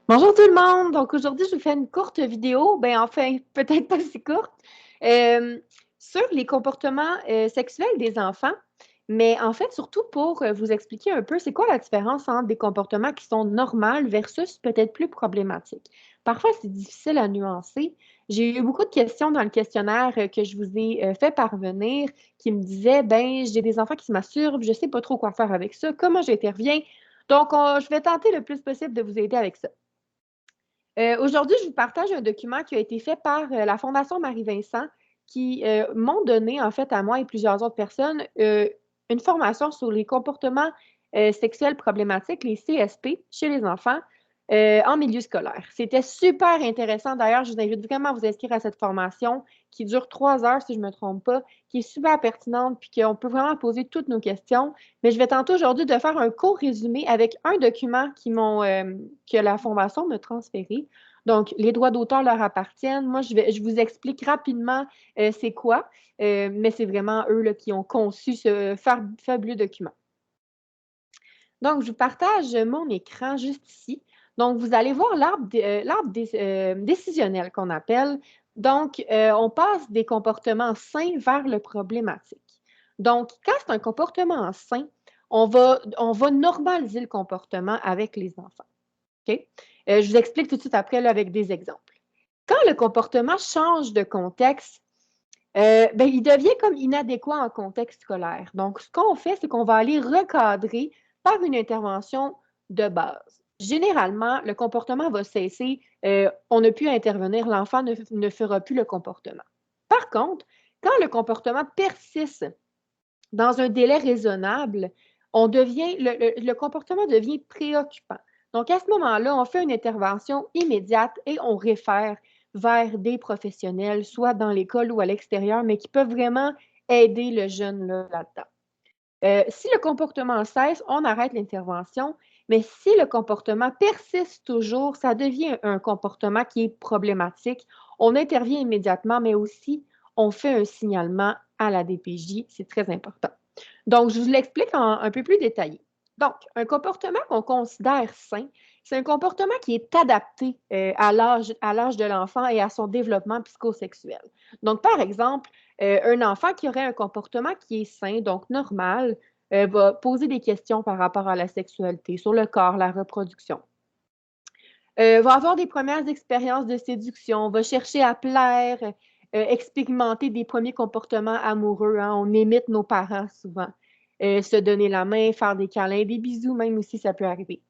Bonjour tout le monde! Donc aujourd'hui, je vous fais une courte vidéo, ben enfin, peut-être pas si courte, euh, sur les comportements sexuels des enfants, mais en fait, surtout pour vous expliquer un peu c'est quoi la différence entre des comportements qui sont normaux versus peut-être plus problématiques. Parfois, c'est difficile à nuancer. J'ai eu beaucoup de questions dans le questionnaire que je vous ai fait parvenir qui me disaient, ben, j'ai des enfants qui se masturbent, je ne sais pas trop quoi faire avec ça, comment j'interviens. Donc, je vais tenter le plus possible de vous aider avec ça. Aujourd'hui, je vous partage un document qui a été fait par la Fondation Marie-Vincent qui m'ont donné, en fait, à moi et plusieurs autres personnes, une formation sur les comportements sexuels problématiques, les CSP, chez les enfants en milieu scolaire. C'était super intéressant. D'ailleurs, je vous invite vraiment à vous inscrire à cette formation qui dure 3 heures, si je ne me trompe pas, qui est super pertinente, puis qu'on peut vraiment poser toutes nos questions. Mais je vais tenter aujourd'hui de faire un court résumé avec un document que la Fondation m'a transféré. Donc, les droits d'auteur leur appartiennent. Moi, je vous explique rapidement c'est quoi, mais c'est vraiment eux là, qui ont conçu ce fabuleux document. Donc, je vous partage mon écran juste ici. Donc, vous allez voir l'arbre décisionnel qu'on appelle. Donc, on passe des comportements sains vers le problématique. Donc, quand c'est un comportement sain, on va normaliser le comportement avec les enfants. OK? Je vous explique tout de suite après là, avec des exemples. Quand le comportement change de contexte, ben, il devient comme inadéquat en contexte scolaire. Donc, ce qu'on fait, c'est qu'on va aller recadrer par une intervention de base. Généralement, le comportement va cesser, on n'a pu intervenir, l'enfant ne fera plus le comportement. Par contre, quand le comportement persiste dans un délai raisonnable, le comportement devient préoccupant. Donc, à ce moment-là, on fait une intervention immédiate et on réfère vers des professionnels, soit dans l'école ou à l'extérieur, mais qui peuvent vraiment aider le jeune là-dedans. Si le comportement cesse, on arrête l'intervention, mais si le comportement persiste toujours, ça devient un comportement qui est problématique. On intervient immédiatement, mais aussi on fait un signalement à la DPJ. C'est très important. Donc, je vous l'explique un peu plus détaillé. Donc, un comportement qu'on considère sain, c'est un comportement qui est adapté à l'âge de l'enfant et à son développement psychosexuel. Donc, par exemple, un enfant qui aurait un comportement qui est sain, donc normal, va poser des questions par rapport à la sexualité, sur le corps, la reproduction. Va avoir des premières expériences de séduction, va chercher à plaire, expérimenter des premiers comportements amoureux. Hein. On imite nos parents souvent. Se donner la main, faire des câlins, des bisous même aussi, ça peut arriver.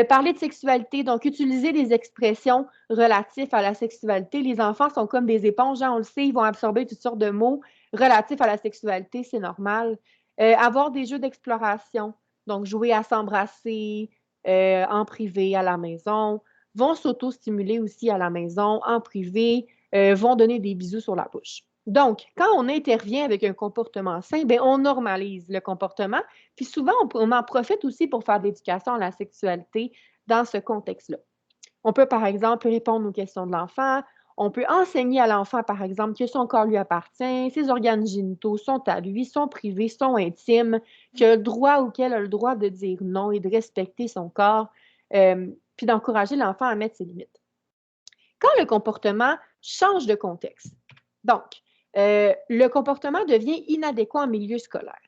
Parler de sexualité, donc utiliser des expressions relatives à la sexualité. Les enfants sont comme des éponges, hein, on le sait, ils vont absorber toutes sortes de mots relatifs à la sexualité, c'est normal. Avoir des jeux d'exploration, donc jouer à s'embrasser en privé à la maison, vont s'auto-stimuler aussi à la maison, en privé, vont donner des bisous sur la bouche. Donc, quand on intervient avec un comportement sain, bien, on normalise le comportement puis souvent, on en profite aussi pour faire de l'éducation à la sexualité dans ce contexte-là. On peut, par exemple, répondre aux questions de l'enfant. On peut enseigner à l'enfant, par exemple, que son corps lui appartient, ses organes génitaux sont à lui, sont privés, sont intimes, qu'il a le droit ou qu'elle a le droit de dire non et de respecter son corps, puis d'encourager l'enfant à mettre ses limites. Quand le comportement change de contexte, donc, le comportement devient inadéquat en milieu scolaire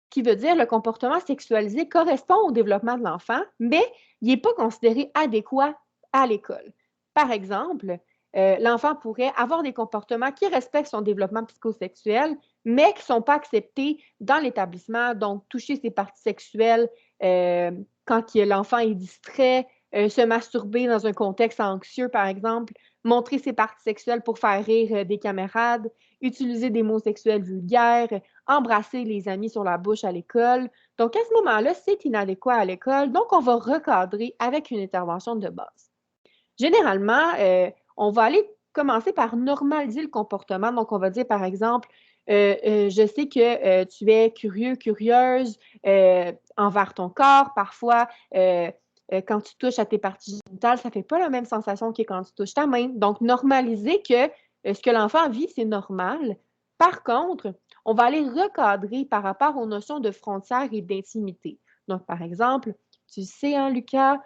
qui veut dire le comportement sexualisé correspond au développement de l'enfant, mais il n'est pas considéré adéquat à l'école. Par exemple, l'enfant pourrait avoir des comportements qui respectent son développement psychosexuel, mais qui ne sont pas acceptés dans l'établissement, donc toucher ses parties sexuelles quand l'enfant est distrait, se masturber dans un contexte anxieux, par exemple, montrer ses parties sexuelles pour faire rire des camarades, utiliser des mots sexuels vulgaires, embrasser les amis sur la bouche à l'école. Donc, à ce moment-là, c'est inadéquat à l'école. Donc, on va recadrer avec une intervention de base. Généralement, on va aller commencer par normaliser le comportement. Donc, on va dire, par exemple, je sais que tu es curieux, curieuse envers ton corps. Parfois, quand tu touches à tes parties génitales, ça ne fait pas la même sensation que quand tu touches ta main. Donc, normaliser que ce que l'enfant vit, c'est normal. Par contre, on va aller recadrer par rapport aux notions de frontières et d'intimité. Donc, par exemple, tu sais, hein, Lucas,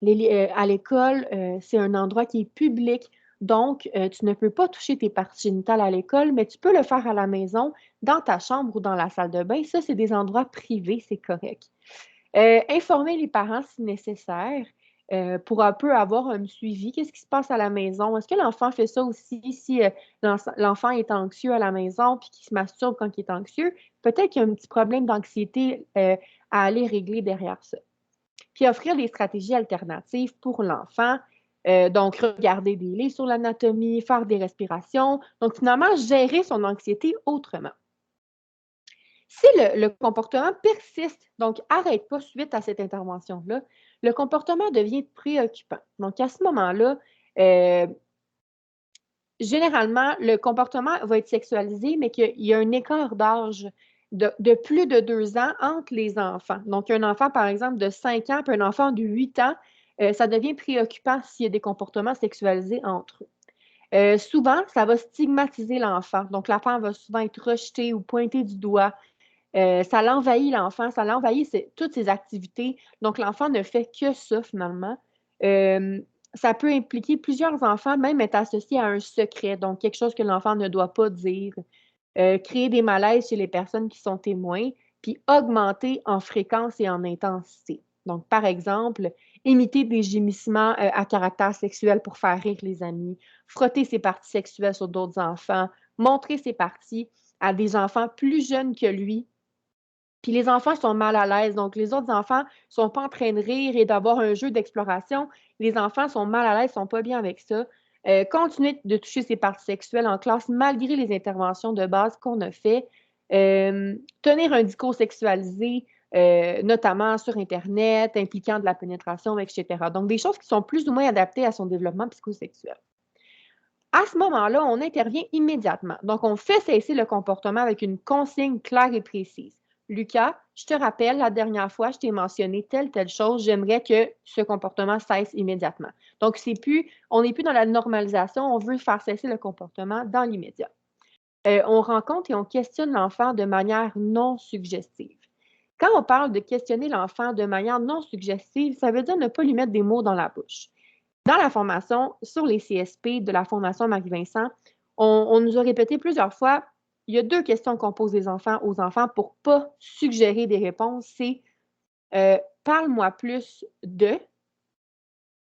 À l'école, c'est un endroit qui est public, donc tu ne peux pas toucher tes parties génitales à l'école, mais tu peux le faire à la maison, dans ta chambre ou dans la salle de bain. Ça, c'est des endroits privés, c'est correct. Informer les parents si nécessaire, pour un peu avoir un suivi. Qu'est-ce qui se passe à la maison? Est-ce que l'enfant fait ça aussi si l'enfant est anxieux à la maison puis qu'il se masturbe quand il est anxieux? Peut-être qu'il y a un petit problème d'anxiété à aller régler derrière ça. Puis offrir des stratégies alternatives pour l'enfant. Donc, regarder des livres sur l'anatomie, faire des respirations. Donc, finalement, gérer son anxiété autrement. Si le comportement persiste, donc arrête pas suite à cette intervention-là, le comportement devient préoccupant. Donc, à ce moment-là, généralement, le comportement va être sexualisé, mais qu'il y a un écart d'âge de plus de 2 ans entre les enfants. Donc, un enfant, par exemple, de 5 ans, puis un enfant de 8 ans, ça devient préoccupant s'il y a des comportements sexualisés entre eux. Souvent, ça va stigmatiser l'enfant. Donc, l'enfant va souvent être rejeté ou pointé du doigt. Ça l'envahit l'enfant, ça l'envahit toutes ses activités. Donc, l'enfant ne fait que ça, finalement. Ça peut impliquer plusieurs enfants, même être associé à un secret, donc quelque chose que l'enfant ne doit pas dire. Créer des malaises chez les personnes qui sont témoins, puis augmenter en fréquence et en intensité. Donc, par exemple, imiter des gémissements à caractère sexuel pour faire rire les amis, frotter ses parties sexuelles sur d'autres enfants, montrer ses parties à des enfants plus jeunes que lui. Puis les enfants sont mal à l'aise, donc les autres enfants ne sont pas en train de rire et d'avoir un jeu d'exploration. Les enfants sont mal à l'aise, ne sont pas bien avec ça. Continuer de toucher ses parties sexuelles en classe malgré les interventions de base qu'on a fait. Tenir un discours sexualisé, notamment sur Internet, impliquant de la pénétration, etc. Donc, des choses qui sont plus ou moins adaptées à son développement psychosexuel. À ce moment-là, on intervient immédiatement. Donc, on fait cesser le comportement avec une consigne claire et précise. Lucas, je te rappelle, la dernière fois, je t'ai mentionné telle chose, j'aimerais que ce comportement cesse immédiatement. Donc, on n'est plus dans la normalisation, on veut faire cesser le comportement dans l'immédiat. On rencontre et on questionne l'enfant de manière non suggestive. Quand on parle de questionner l'enfant de manière non suggestive, ça veut dire ne pas lui mettre des mots dans la bouche. Dans la formation sur les CSP de la Fondation Marie-Vincent, on nous a répété plusieurs fois, il y a 2 questions qu'on pose aux enfants pour ne pas suggérer des réponses, c'est parle-moi plus de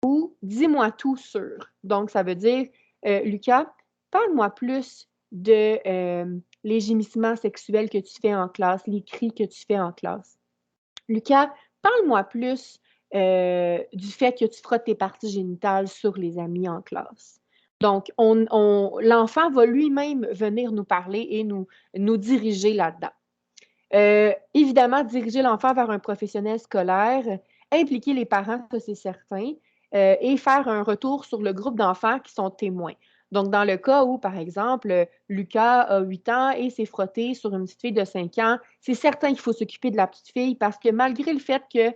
ou dis-moi tout sur. Donc, ça veut dire, Lucas, parle-moi plus de les gémissements sexuels que tu fais en classe, les cris que tu fais en classe. Lucas, parle-moi plus du fait que tu frottes tes parties génitales sur les amis en classe. Donc, l'enfant va lui-même venir nous parler et nous diriger là-dedans. Évidemment, diriger l'enfant vers un professionnel scolaire, impliquer les parents, ça c'est certain, et faire un retour sur le groupe d'enfants qui sont témoins. Donc, dans le cas où, par exemple, Lucas a 8 ans et s'est frotté sur une petite fille de 5 ans, c'est certain qu'il faut s'occuper de la petite fille parce que malgré le fait que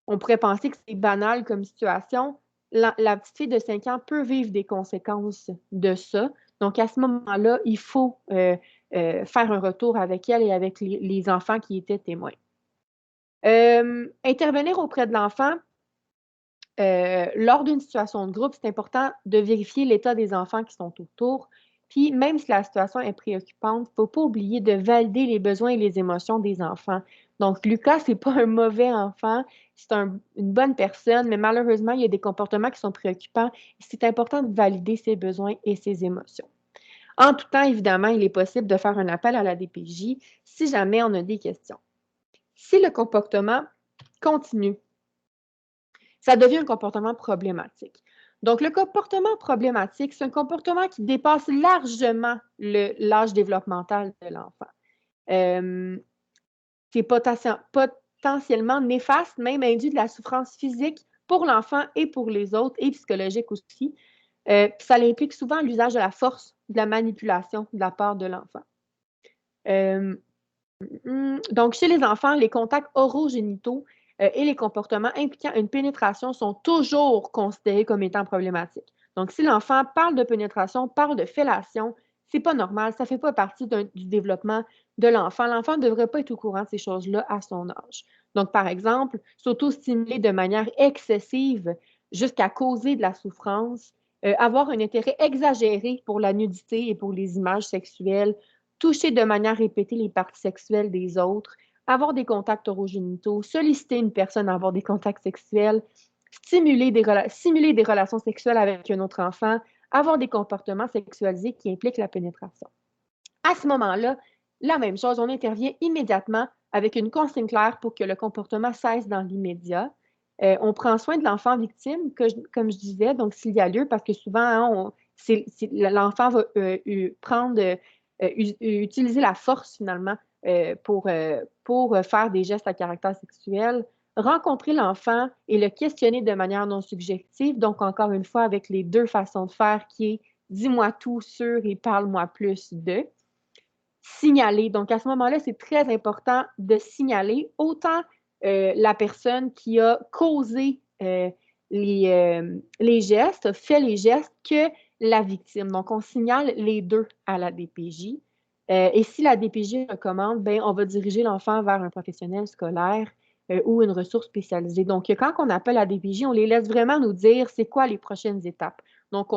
on pourrait penser que c'est banal comme situation, la petite fille de 5 ans peut vivre des conséquences de ça. Donc, à ce moment-là, il faut faire un retour avec elle et avec les enfants qui étaient témoins. Intervenir auprès de l'enfant, lors d'une situation de groupe, c'est important de vérifier l'état des enfants qui sont autour. Puis, même si la situation est préoccupante, il ne faut pas oublier de valider les besoins et les émotions des enfants. Donc, Lucas, ce n'est pas un mauvais enfant, c'est une bonne personne, mais malheureusement, il y a des comportements qui sont préoccupants. C'est important de valider ses besoins et ses émotions. En tout temps, évidemment, il est possible de faire un appel à la DPJ si jamais on a des questions. Si le comportement continue, ça devient un comportement problématique. Donc, le comportement problématique, c'est un comportement qui dépasse largement l'âge développemental de l'enfant. C'est potentiellement néfaste, même induit de la souffrance physique pour l'enfant et pour les autres, et psychologique aussi. Ça implique souvent l'usage de la force, de la manipulation de la part de l'enfant. Donc, chez les enfants, les contacts orogénitaux et les comportements impliquant une pénétration sont toujours considérés comme étant problématiques. Donc, si l'enfant parle de pénétration, parle de fellation, c'est pas normal, ça fait pas partie du développement de l'enfant. L'enfant ne devrait pas être au courant de ces choses-là à son âge. Donc, par exemple, s'auto-stimuler de manière excessive jusqu'à causer de la souffrance, avoir un intérêt exagéré pour la nudité et pour les images sexuelles, toucher de manière répétée les parties sexuelles des autres, avoir des contacts orogénitaux, solliciter une personne à avoir des contacts sexuels, simuler des relations sexuelles avec un autre enfant, avoir des comportements sexualisés qui impliquent la pénétration. À ce moment-là, la même chose, on intervient immédiatement avec une consigne claire pour que le comportement cesse dans l'immédiat. On prend soin de l'enfant victime, comme je disais, donc s'il y a lieu, parce que souvent, hein, l'enfant va utiliser la force finalement pour faire des gestes à caractère sexuel. Rencontrer l'enfant et le questionner de manière non subjective, donc encore une fois avec les deux façons de faire qui est dis-moi tout sur et parle-moi plus de. Signaler. Donc, à ce moment-là, c'est très important de signaler autant la personne qui a causé les gestes, fait les gestes, que la victime. Donc, on signale les deux à la DPJ. Et si la DPJ recommande, ben, on va diriger l'enfant vers un professionnel scolaire ou une ressource spécialisée. Donc, quand on appelle la DPJ, on les laisse vraiment nous dire c'est quoi les prochaines étapes. Donc,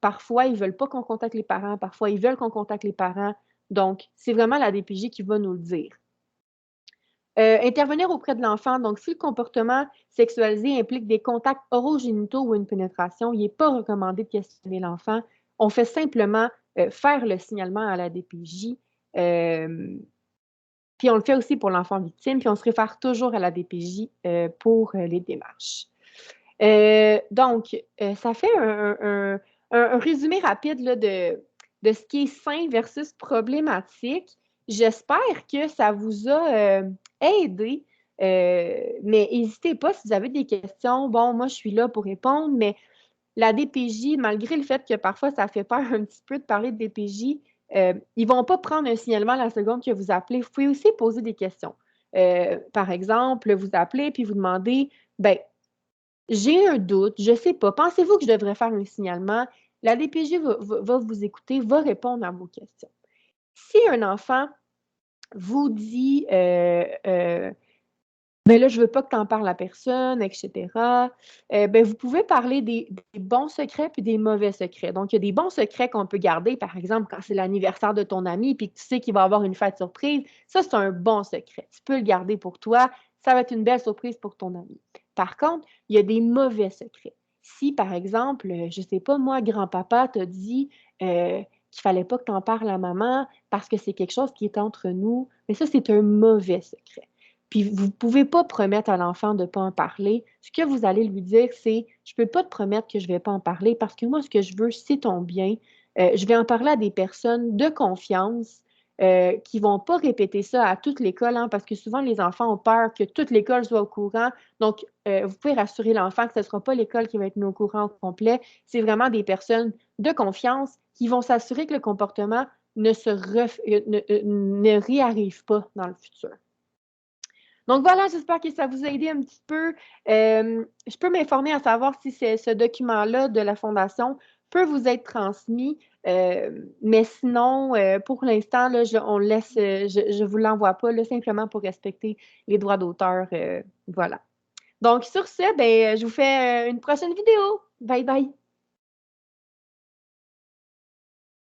parfois, ils ne veulent pas qu'on contacte les parents, parfois, ils veulent qu'on contacte les parents. Donc, c'est vraiment la DPJ qui va nous le dire. Intervenir auprès de l'enfant. Donc, si le comportement sexualisé implique des contacts orogénitaux ou une pénétration, il n'est pas recommandé de questionner l'enfant. On fait simplement faire le signalement à la DPJ. Puis on le fait aussi pour l'enfant victime, puis on se réfère toujours à la DPJ pour les démarches. Donc, ça fait un résumé rapide là, de ce qui est sain versus problématique. J'espère que ça vous a aidé, mais n'hésitez pas si vous avez des questions. Bon, moi, je suis là pour répondre, mais la DPJ, malgré le fait que parfois ça fait peur un petit peu de parler de DPJ, ils ne vont pas prendre un signalement la seconde que vous appelez. Vous pouvez aussi poser des questions. Par exemple, vous appelez puis vous demandez, ben, j'ai un doute, je ne sais pas. Pensez-vous que je devrais faire un signalement? La DPJ va vous écouter, va répondre à vos questions. Si un enfant vous dit ben là, je ne veux pas que tu en parles à personne, etc. Ben, vous pouvez parler des bons secrets puis des mauvais secrets. Donc, il y a des bons secrets qu'on peut garder, par exemple, quand c'est l'anniversaire de ton ami puis que tu sais qu'il va avoir une fête surprise. Ça, c'est un bon secret. Tu peux le garder pour toi. Ça va être une belle surprise pour ton ami. Par contre, il y a des mauvais secrets. Si, par exemple, je ne sais pas, moi, grand-papa t'a dit qu'il ne fallait pas que tu en parles à maman parce que c'est quelque chose qui est entre nous, mais ça, c'est un mauvais secret. Puis vous ne pouvez pas promettre à l'enfant de ne pas en parler. Ce que vous allez lui dire, c'est je ne peux pas te promettre que je ne vais pas en parler parce que moi, ce que je veux, c'est ton bien. Je vais en parler à des personnes de confiance qui ne vont pas répéter ça à toute l'école, hein, parce que souvent, les enfants ont peur que toute l'école soit au courant. Donc, vous pouvez rassurer l'enfant que ce ne sera pas l'école qui va être mis au courant au complet. C'est vraiment des personnes de confiance qui vont s'assurer que le comportement ne réarrive pas dans le futur. Donc voilà, j'espère que ça vous a aidé un petit peu. Je peux m'informer à savoir si ce document-là de la Fondation peut vous être transmis, mais sinon, pour l'instant, on laisse, je ne vous l'envoie pas, là, simplement pour respecter les droits d'auteur. Voilà. Donc sur ce, ben, je vous fais une prochaine vidéo. Bye bye!